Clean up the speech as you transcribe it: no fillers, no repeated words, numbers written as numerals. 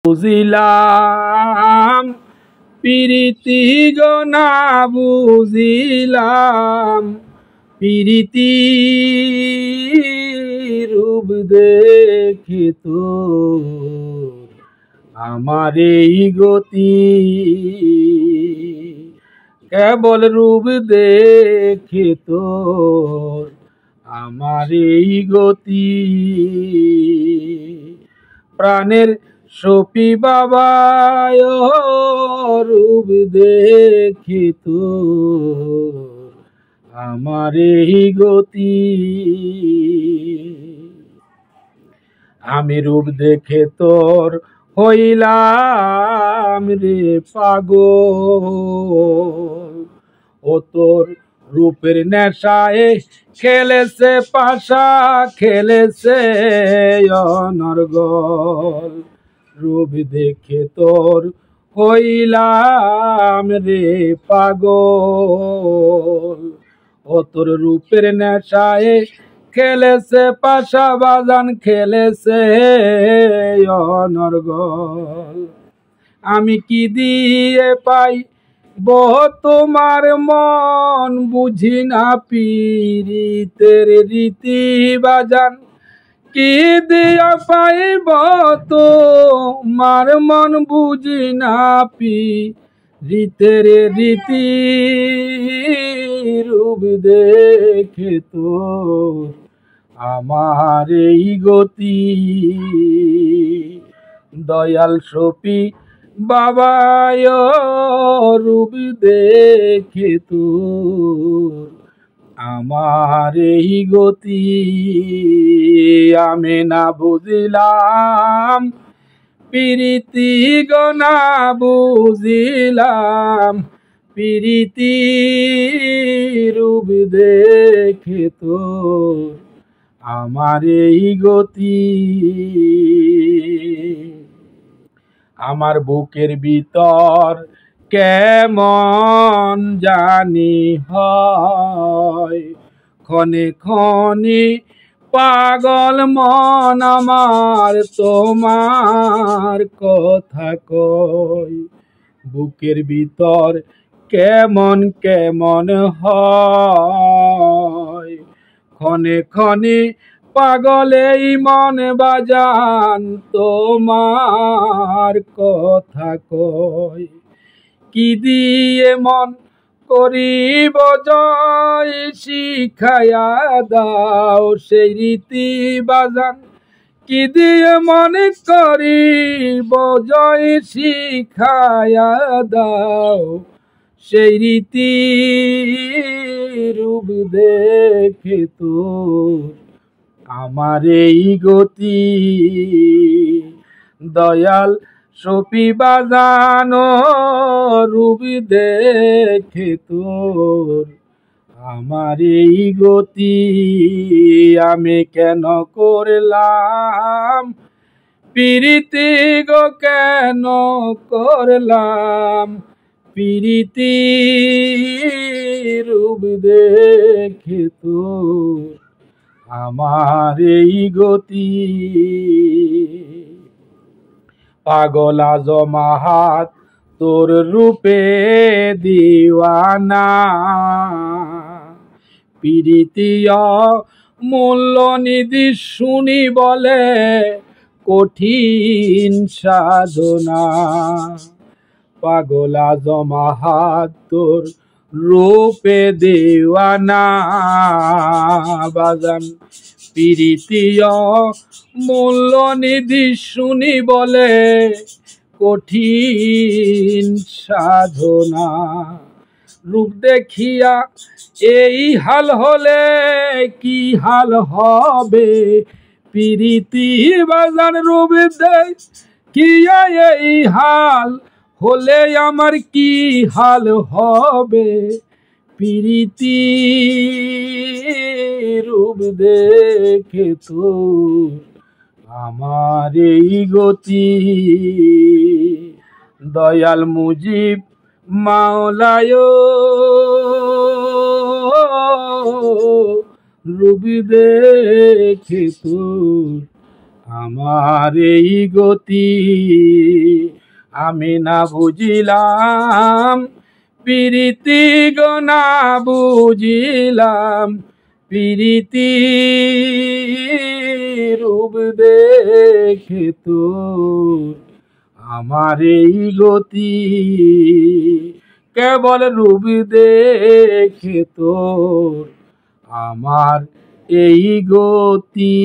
বুঝিলাম প্রীতি গো না বুঝিলাম প্রীতি রূপ দেখে তো আমার এই গতি কেবল রূপ দেখে তো আমার এই গতি প্রাণের সপি বাবা রূপ দেখে তো আমার এই গতি আমি রূপ দেখে তোর হইলাম রে পাগল ও তোর রূপের নেশায় খেলেছে পাশা খেলেছে অনর্গল রূপ দেখে তোর হইলাম রে পাগল ও তোর রূপের নেশায় খেলেছে পাশা বাজান খেলেছে অনর্গল আমি কি দিয়ে পাই বহ তোমার মন বুঝি না পীড়িতের রীতি বাজান কি দিয়া পাইব তোমার মন বুঝি না পীড়িতের রীতি রূপ দেখে তো আমার এই গতি দয়াল সপি বাবা রূপ দেখে তো আমার এই গতি আমি না বুঝিলাম প্রীতি গো না বুঝিলাম প্রীতি রূপ দেখে তো আমার এই গতি আমার বুকের ভিতর কেমন জানি হয় ক্ষণে ক্ষণে পাগল মন আমার তোমার কথা কয় বুকের ভিতর কেমন কেমন হয় ক্ষণে ক্ষণে পাগল এই মন বাজান তোমার কথা কয় কি দিয়ে মন করিব জয় শিখায়া দাও সেই রীতি বাজান কি দিয়ে মনে করিব জয় শিখায়া দাও সেই রীতি রূপ দেখে তো আমার এই গতি দয়াল সপি বাজানো রূপ দেখে তোর আমার এই গতি আমি কেন করলাম প্রীতি গো কেন করলাম প্রীতি রূপ দেখে তোর আমার এই গতি পাগলা জমাহাত তোর রূপে দিওয়ানা প্রীতিয় মূল্য নিধি শুনি বলে কঠিন সাধনা পাগলা জমাহাত তোর রূপে দিওয়ানা বাজান প্রীতিয় মূল্য নিধি শুনি বলে কঠিন সাধনা রূপ দেখিয়া এই হাল হলে কি হাল হবে প্রীতি বাজান রূপ দেখিয়া এই হাল হলে আমার কি হাল হবে প্রীতি রূপ দেখে তো আমার এই গতি দয়াল মুজিব মাওলায় রূপ দেখে তো আমার এই গতি আমি না বুঝিলাম, প্রীতি গো না বুঝিলাম, প্রীতি রূপ দেখে তো আমার এই গতি, কেবল রূপ দেখে তো আমার এই গতি।